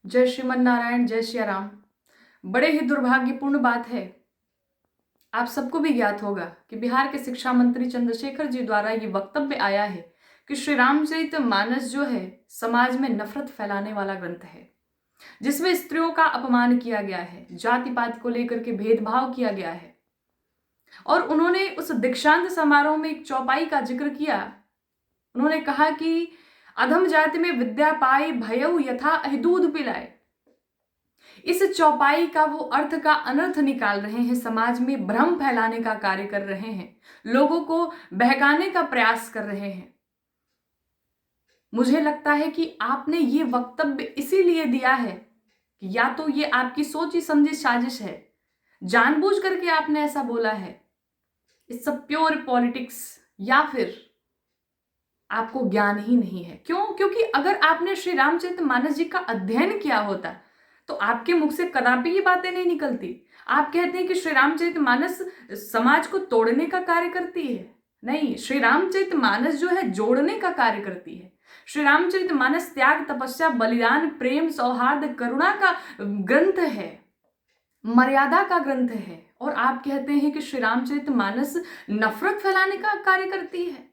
जय श्रीमन नारायण, जय श्री राम। बड़े ही दुर्भाग्यपूर्ण बात है, आप सबको भी ज्ञात होगा कि बिहार के शिक्षा मंत्री चंद्रशेखर जी द्वारा ये वक्तव्य आया है कि श्री रामचरितमानस जो है समाज में नफरत फैलाने वाला ग्रंथ है, जिसमें स्त्रियों का अपमान किया गया है, जाति पात को लेकर के भेदभाव किया गया है। और उन्होंने उस दीक्षांत समारोह में एक चौपाई का जिक्र किया। उन्होंने कहा कि अधम जाति में विद्या पाई भयउ यथा अहिदूध पिलाए। इस चौपाई का वो अर्थ का अनर्थ निकाल रहे हैं, समाज में भ्रम फैलाने का कार्य कर रहे हैं, लोगों को बहकाने का प्रयास कर रहे हैं। मुझे लगता है कि आपने ये वक्तव्य इसीलिए दिया है कि या तो ये आपकी सोची समझी साजिश है, जानबूझ करके आपने ऐसा बोला है, इट्स अ प्योर पॉलिटिक्स, या फिर आपको ज्ञान ही नहीं है। क्यों? क्योंकि अगर आपने श्री रामचरितमानस जी का अध्ययन किया होता तो आपके मुख से कदापि ये बातें नहीं निकलती। आप कहते हैं कि श्री रामचरितमानस समाज को तोड़ने का कार्य करती है। नहीं, श्री रामचरितमानस जो है जोड़ने का कार्य करती है। श्री रामचरितमानस त्याग, तपस्या, बलिदान, प्रेम, सौहार्द, करुणा का ग्रंथ है, मर्यादा का ग्रंथ है। और आप कहते हैं कि श्री रामचरितमानस नफरत फैलाने का कार्य करती है।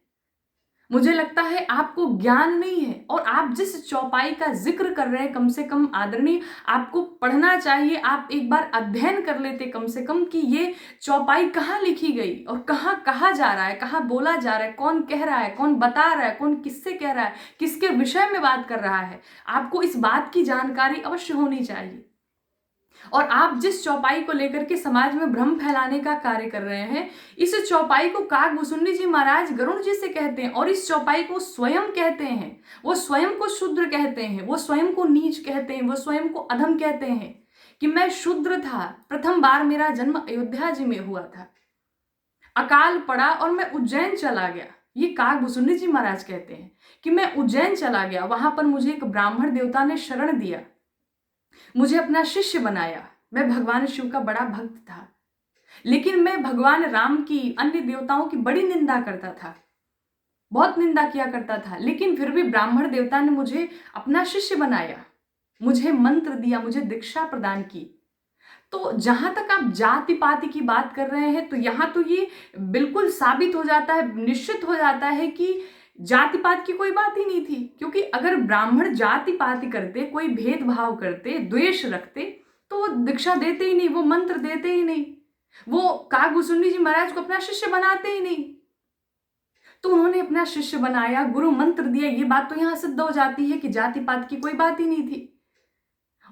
मुझे लगता है आपको ज्ञान नहीं है। और आप जिस चौपाई का जिक्र कर रहे हैं, कम से कम आदरणीय, आपको पढ़ना चाहिए। आप एक बार अध्ययन कर लेते कम से कम कि ये चौपाई कहाँ लिखी गई और कहाँ कहा जा रहा है, कहाँ बोला जा रहा है, कौन कह रहा है, कौन बता रहा है, कौन किससे कह रहा है, किसके विषय में बात कर रहा है। आपको इस बात की जानकारी अवश्य होनी चाहिए। और आप जिस चौपाई को लेकर के समाज में भ्रम फैलाने का कार्य कर रहे हैं, इस चौपाई को काकभूसुंडी जी महाराज गरुड़ जी से कहते हैं और इस चौपाई को स्वयं कहते हैं। वो स्वयं को शूद्र कहते हैं, वो स्वयं को नीच कहते हैं, वो स्वयं को अधम कहते हैं कि मैं शूद्र था, प्रथम बार मेरा जन्म अयोध्या जी में हुआ था, अकाल पड़ा और मैं उज्जैन चला गया। ये काकभूसुंडी जी महाराज कहते हैं कि मैं उज्जैन चला गया, वहां पर मुझे एक ब्राह्मण देवता ने शरण दिया, मुझे अपना शिष्य बनाया। मैं भगवान शिव का बड़ा भक्त था, लेकिन मैं भगवान राम की, अन्य देवताओं की बड़ी निंदा करता था, बहुत निंदा किया करता था। लेकिन फिर भी ब्राह्मण देवता ने मुझे अपना शिष्य बनाया, मुझे मंत्र दिया, मुझे दीक्षा प्रदान की। तो जहां तक आप जाति पाति की बात कर रहे हैं, तो यहां तो ये बिल्कुल साबित हो जाता है, निश्चित हो जाता है कि जाति पात की कोई बात ही नहीं थी। क्योंकि अगर ब्राह्मण जाति पाति करते, कोई भेदभाव करते, द्वेष रखते, तो वो दीक्षा देते ही नहीं, वो मंत्र देते ही नहीं, वो काकभूसुंडी जी महाराज को अपना शिष्य बनाते ही नहीं। तो उन्होंने अपना शिष्य बनाया, गुरु मंत्र दिया। ये बात तो यहां सिद्ध हो जाती है कि जाति पात की कोई बात ही नहीं थी।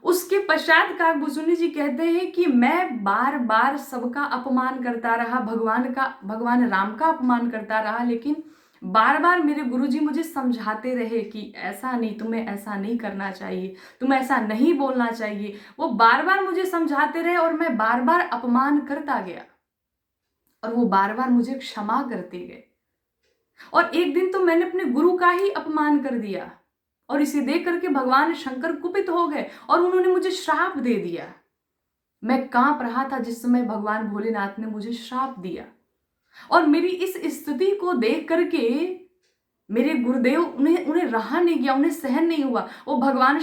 उसके पश्चात काकभूसुंडी जी कहते हैं कि मैं बार बार सबका अपमान करता रहा, भगवान राम का अपमान करता रहा, लेकिन बार बार मेरे गुरुजी मुझे समझाते रहे कि ऐसा नहीं, तुम्हें ऐसा नहीं करना चाहिए, तुम्हें ऐसा नहीं बोलना चाहिए। वो बार बार मुझे समझाते रहे और मैं बार बार अपमान करता गया और वो बार बार मुझे क्षमा करते गए। और एक दिन तो मैंने अपने गुरु का ही अपमान कर दिया और इसे देख करके भगवान शंकर कुपित हो गए और उन्होंने मुझे श्राप दे दिया। मैं कांप रहा था जिस समय भगवान भोलेनाथ ने मुझे श्राप दिया। और मेरी इस स्थिति को देख करके मेरे गुरुदेव, उन्हें रहा नहीं गया, उन्हें सहन नहीं हुआ। वो भगवान